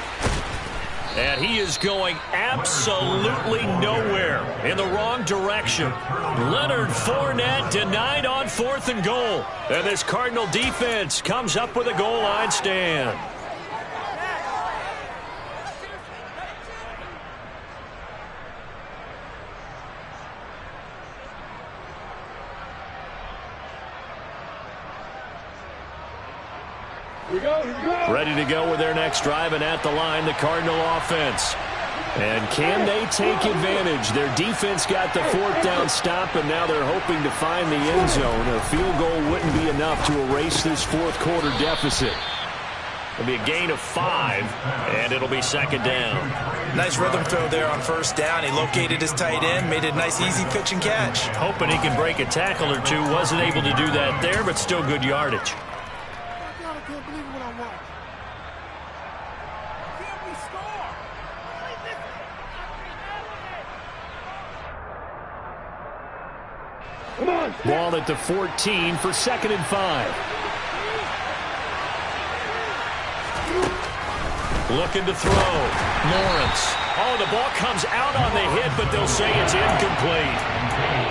And he is going absolutely nowhere, in the wrong direction. Leonard Fournette denied on 4th and goal. And this Cardinal defense comes up with a goal line stand. Ready to go with their next drive, and at the line, the Cardinal offense. And can they take advantage? Their defense got the 4th down stop, and now they're hoping to find the end zone. A field goal wouldn't be enough to erase this 4th quarter deficit. It'll be a gain of 5, and it'll be 2nd down. Nice rhythm throw there on 1st down. He located his tight end, made a nice easy pitch and catch. Hoping he can break a tackle or two. Wasn't able to do that there, but still good yardage. Ball at the 14 for 2nd and 5. Looking to throw. Lawrence. Oh, the ball comes out on the hit, but they'll say it's incomplete.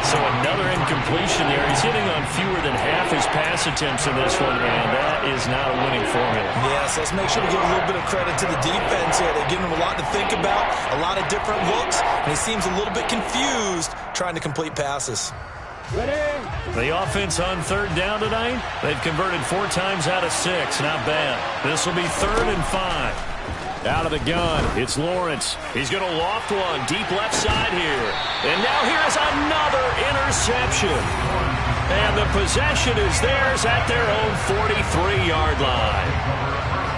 So another incompletion there. He's hitting on fewer than half his pass attempts in this one, and that is not a winning formula. Yes, let's make sure to give a little bit of credit to the defense here. They're giving him a lot to think about, a lot of different looks, and he seems a little bit confused trying to complete passes. The offense on 3rd down tonight, they've converted 4 times out of 6. Not bad. This will be 3rd and 5. Out of the gun, it's Lawrence. He's going to loft one deep left side here. And now here's another interception. And the possession is theirs at their own 43-yard line.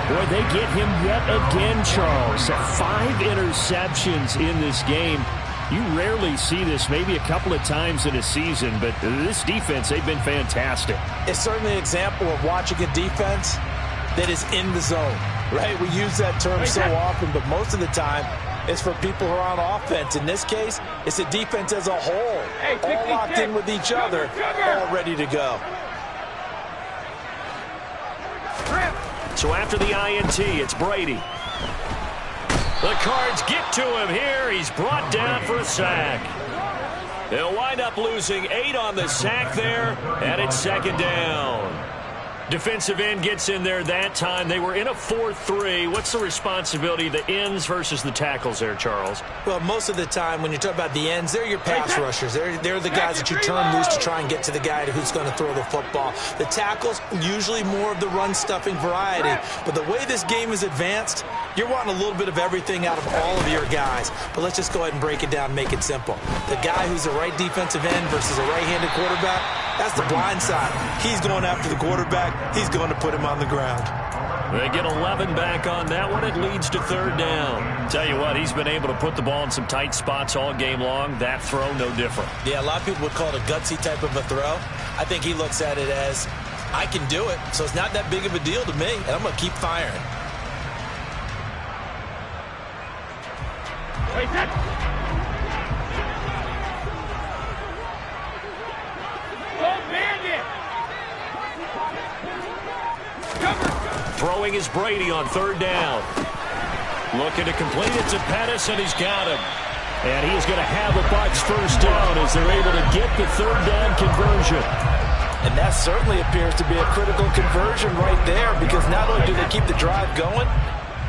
Boy, they get him yet again, Charles. 5 interceptions in this game. You rarely see this, maybe a couple of times in a season, but this defense, they've been fantastic. It's certainly an example of watching a defense that is in the zone, right? We use that term so often, but most of the time, it's for people who are on offense. In this case, it's a defense as a whole, all locked in with each other, all ready to go. So after the INT, it's Brady. The Cards get to him here. He's brought down for a sack. They'll wind up losing 8 on the sack there, and it's 2nd down. Defensive end gets in there that time. They were in a 4-3. What's the responsibility of the ends versus the tackles there, Charles? Well, most of the time when you talk about the ends, they're your pass rushers. They're the guys that you turn loose to try and get to the guy who's going to throw the football. The tackles, usually more of the run-stuffing variety. But the way this game is advanced, you're wanting a little bit of everything out of all of your guys. But let's just go ahead and break it down and make it simple. The guy who's a right defensive end versus a right-handed quarterback, that's the blind side. He's going after the quarterback. He's going to put him on the ground. They get 11 back on that one. It leads to 3rd down. Tell you what, he's been able to put the ball in some tight spots all game long. That throw, no different. Yeah, a lot of people would call it a gutsy type of a throw. I think he looks at it as, I can do it, so it's not that big of a deal to me, and I'm going to keep firing. Throwing is Brady on 3rd down. Looking to complete it to Pettis, and he's got him. And he's going to have a Bucs 1st down as they're able to get the 3rd down conversion. And that certainly appears to be a critical conversion right there, because not only do they keep the drive going,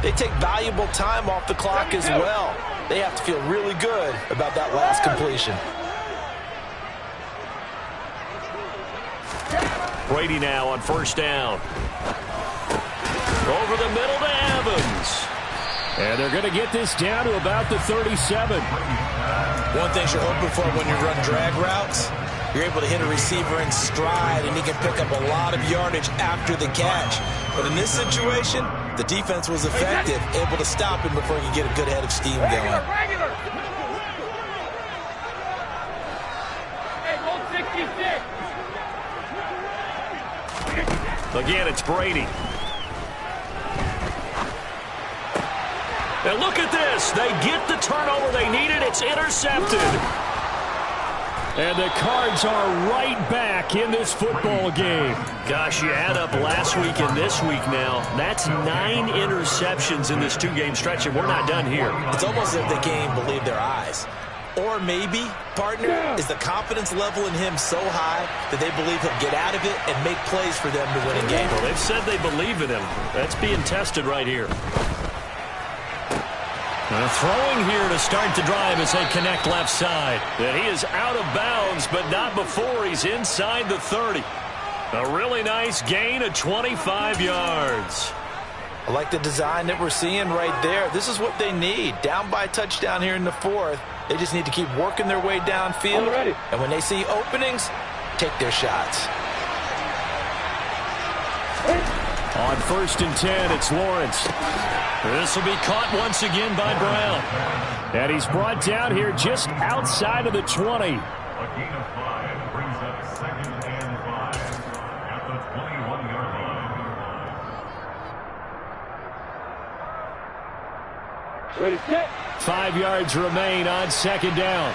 they take valuable time off the clock as well. They have to feel really good about that last completion. Brady now on 1st down. Over the middle to Evans. And they're going to get this down to about the 37. One thing you're hoping for when you run drag routes, you're able to hit a receiver in stride, and he can pick up a lot of yardage after the catch. But in this situation, the defense was effective, able to stop him before he could get a good head of steam going. Again, it's Brady. And look at this. They get the turnover they needed. It's intercepted. And the Cards are right back in this football game. Gosh, you add up last week and this week now. That's 9 interceptions in this 2-game stretch, and we're not done here. It's almost as if they can't even believe their eyes. Or maybe, partner, is the confidence level in him so high that they believe he'll get out of it and make plays for them to win a game. Well, they've said they believe in him. That's being tested right here. Throwing here to start the drive as they connect left side. And he is out of bounds, but not before he's inside the 30. A really nice gain of 25 yards. I like the design that we're seeing right there. This is what they need. Down by a touchdown here in the 4th. They just need to keep working their way downfield. And when they see openings, take their shots. On 1st and 10, it's Lawrence. This will be caught once again by Brown. And he's brought down here just outside of the 20. A gain of 5 brings up 2nd and 5 at the 21-yard line. Ready, set. 5 yards remain on 2nd down.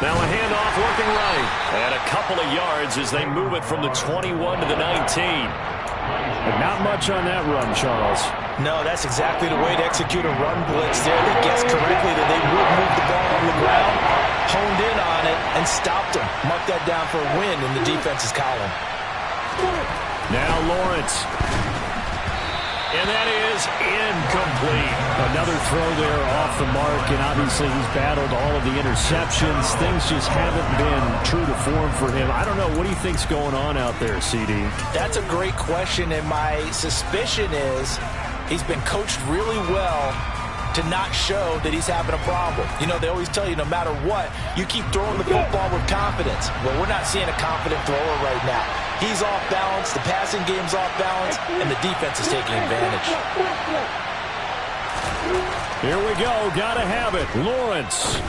Now a handoff working right. And a couple of yards as they move it from the 21 to the 19. But not much on that run, Charles. No, that's exactly the way to execute a run blitz there. They guessed correctly that they would move the ball on the ground, honed in on it, and stopped them. Mark that down for a win in the defense's column. Now Lawrence. And that is incomplete. Another throw there off the mark, and obviously he's battled all of the interceptions. Things just haven't been true to form for him. I don't know. What do you think's going on out there, CD? That's a great question, and my suspicion is he's been coached really well to not show that he's having a problem. You know, they always tell you no matter what, you keep throwing the football with confidence. Well, we're not seeing a confident thrower right now. He's off balance, the passing game's off balance, and the defense is taking advantage. Here we go. Gotta have it. Lawrence.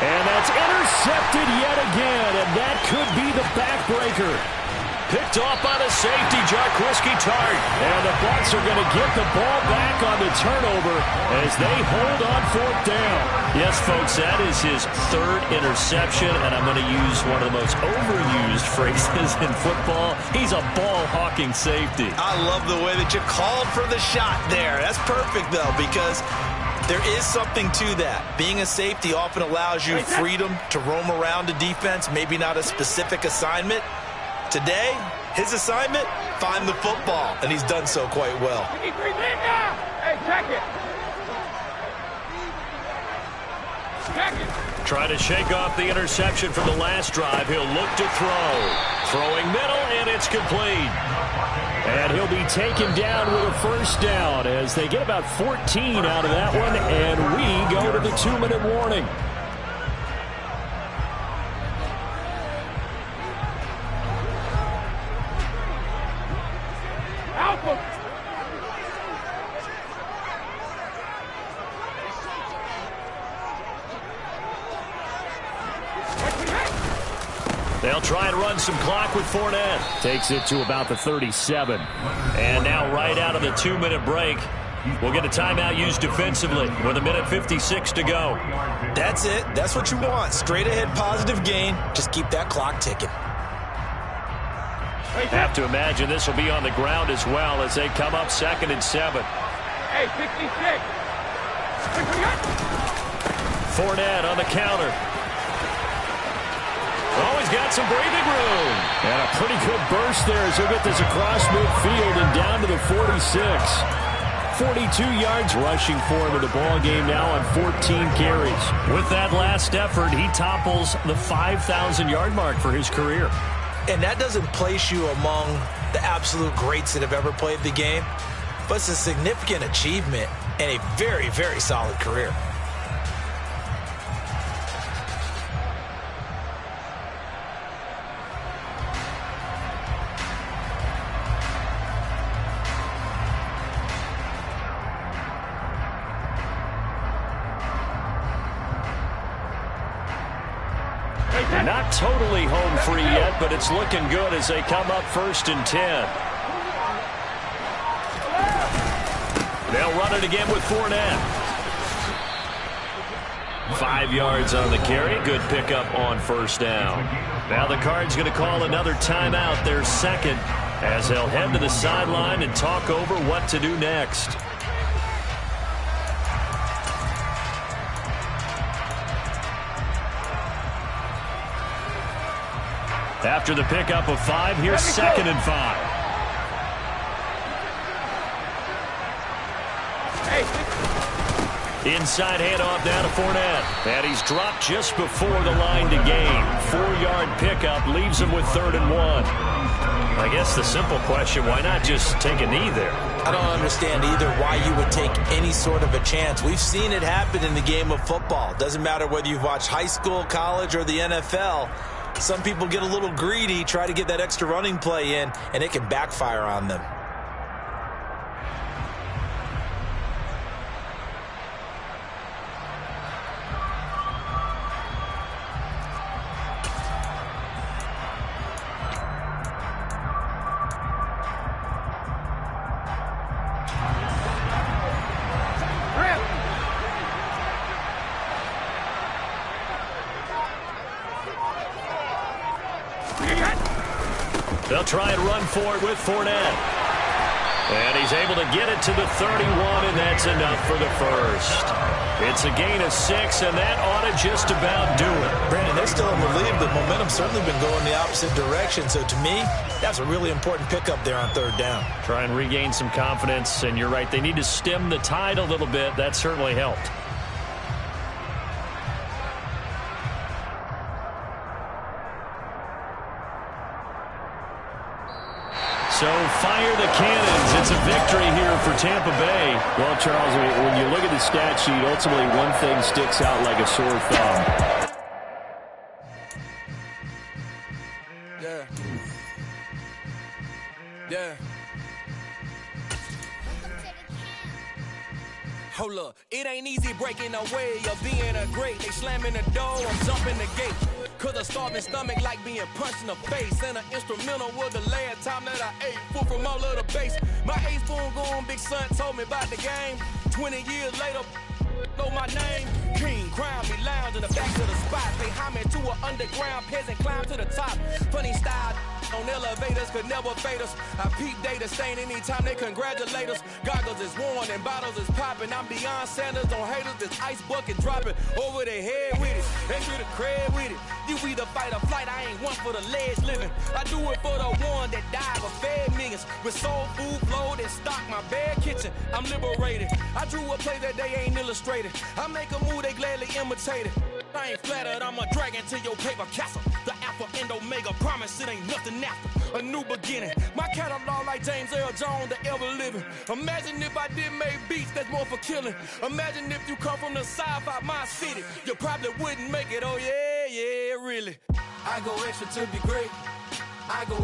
And that's intercepted yet again, and that could be the backbreaker. Picked off by the safety, Jarquiski Tart. And the Bucs are going to get the ball back on the turnover as they hold on 4th down. Yes, folks, that is his 3rd interception, and I'm going to use one of the most overused phrases in football. He's a ball-hawking safety. I love the way that you called for the shot there. That's perfect, though, because there is something to that. Being a safety often allows you freedom to roam around a defense, maybe not a specific assignment. Today, his assignment, find the football, and he's done so quite well. Hey, check it. Check it. Try to shake off the interception from the last drive. He'll look to throw. Throwing middle, and it's complete. And he'll be taken down with a 1st down as they get about 14 out of that one, and we go to the 2-minute warning. They'll try and run some clock with Fournette. Takes it to about the 37. And now right out of the 2-minute break, we'll get a timeout used defensively with 1:56 to go. That's it. That's what you want. Straight ahead positive gain. Just keep that clock ticking. Have to imagine this will be on the ground as well as they come up 2nd and 7. Hey, 66. Fournette on the counter. Oh, he's got some breathing room. And a pretty good burst there as he'll get this across midfield and down to the 46. 42 yards rushing for him in the ball game now on 14 carries. With that last effort, he topples the 5,000-yard mark for his career. And that doesn't place you among the absolute greats that have ever played the game, but it's a significant achievement and a very, very solid career. Not totally home free yet, but it's looking good as they come up 1st and 10. They'll run it again with Fournette. 5 yards on the carry. Good pickup on 1st down. Now the Cards going to call another timeout, their second, as they'll head to the sideline and talk over what to do next. After the pickup of 5, here's 2nd and 5. Inside handoff down to Fournette. And he's dropped just before the line to gain. 4-yard pickup leaves him with 3rd and 1. I guess the simple question, why not just take a knee there? I don't understand either why you would take any sort of a chance. We've seen it happen in the game of football. Doesn't matter whether you've watched high school, college, or the NFL. Some people get a little greedy, try to get that extra running play in, and it can backfire on them. They'll try and run for it with Fournette. And he's able to get it to the 31, and that's enough for the first. It's a gain of 6, and that ought to just about do it. Brandon, they're still in the lead, but momentum's certainly been going the opposite direction. So to me, that's a really important pickup there on 3rd down. Try and regain some confidence, and you're right, they need to stem the tide a little bit. That certainly helped. So fire the cannons. It's a victory here for Tampa Bay. Well, Charles, when you look at the stat sheet, ultimately one thing sticks out like a sore thumb. Yeah. Hold up. It ain't easy breaking away of being a great. They slamming the door, I'm jumping the gate. Cause a starving stomach like being punched in the face. And an instrumental was the last time that I ate food from all of the base. My ace spoon going, big son told me about the game. 20 years later, know my name. King, crown me, lounge in the back of the spot. They homage to an underground peasant, climb to the top. Funny style on elevators could never fade us. I peep data stain anytime they congratulate us. Goggles is worn and bottles is popping. I'm Deion Sanders on haters, this ice bucket dropping over their head with it. They through the crib with it. You either fight or flight, I ain't one for the ledge living. I do it for the one that died but fed millions. With soul food flowed and stock my bad kitchen. I'm liberated. I drew a play that they ain't illustrated. I make a move, they gladly imitate it. I ain't flattered, I'm a dragon to your paper castle. The Alpha and Omega, promise it ain't nothing after. A new beginning. My catalog like James Earl Jones, the ever living. Imagine if I did make beats that's more for killing. Imagine if you come from the sci-fi my city. You probably wouldn't make it, oh yeah, yeah, really. I go extra to be great. I go